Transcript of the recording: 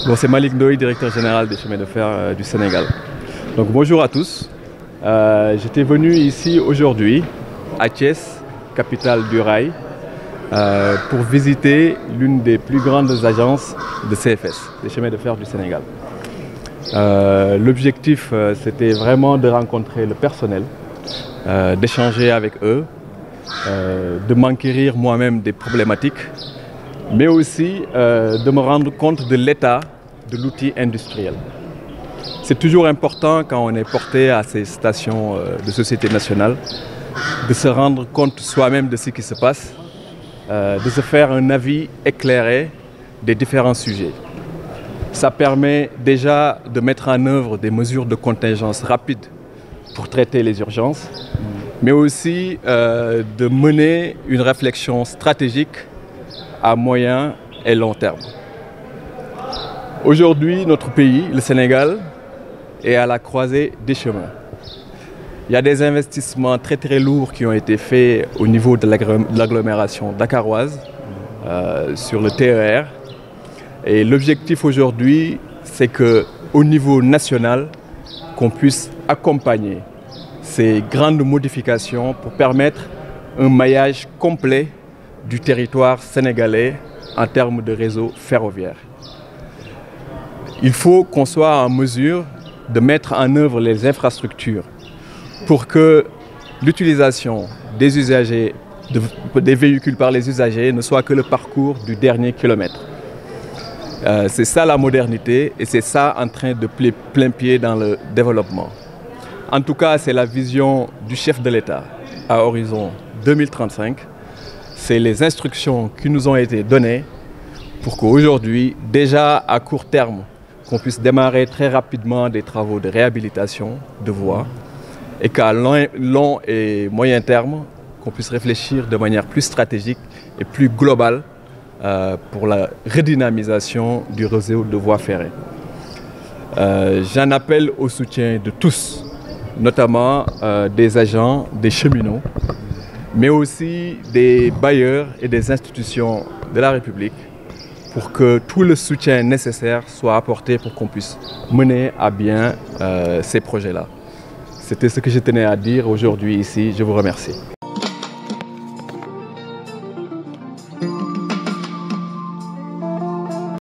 Bon, c'est Malik Ndoye, directeur général des chemins de fer du Sénégal. Donc bonjour à tous. J'étais venu ici aujourd'hui à Thiès, capitale du rail, pour visiter l'une des plus grandes agences de CFS, des chemins de fer du Sénégal. L'objectif, c'était vraiment de rencontrer le personnel, d'échanger avec eux, de m'enquérir moi-même des problématiques, mais aussi de me rendre compte de l'état de l'outil industriel. C'est toujours important quand on est porté à ces stations de société nationale de se rendre compte soi-même de ce qui se passe, de se faire un avis éclairé des différents sujets. Ça permet déjà de mettre en œuvre des mesures de contingence rapides pour traiter les urgences, mais aussi de mener une réflexion stratégique à moyen et long terme. Aujourd'hui, notre pays, le Sénégal, est à la croisée des chemins. Il y a des investissements très lourds qui ont été faits au niveau de l'agglomération dakaroise, sur le TER. Et l'objectif aujourd'hui, c'est qu'au niveau national, qu'on puisse accompagner ces grandes modifications pour permettre un maillage complet du territoire sénégalais en termes de réseau ferroviaire. Il faut qu'on soit en mesure de mettre en œuvre les infrastructures pour que l'utilisation des usagers, des véhicules par les usagers ne soit que le parcours du dernier kilomètre. C'est ça la modernité et c'est ça en train de plein pied dans le développement. En tout cas, c'est la vision du chef de l'État à horizon 2035. C'est les instructions qui nous ont été données pour qu'aujourd'hui, déjà à court terme, qu'on puisse démarrer très rapidement des travaux de réhabilitation de voies et qu'à long et moyen terme, qu'on puisse réfléchir de manière plus stratégique et plus globale pour la redynamisation du réseau de voies ferrées. J'en appelle au soutien de tous, notamment des agents, des cheminots, mais aussi des bailleurs et des institutions de la République pour que tout le soutien nécessaire soit apporté pour qu'on puisse mener à bien ces projets-là. C'était ce que je tenais à dire aujourd'hui ici. Je vous remercie.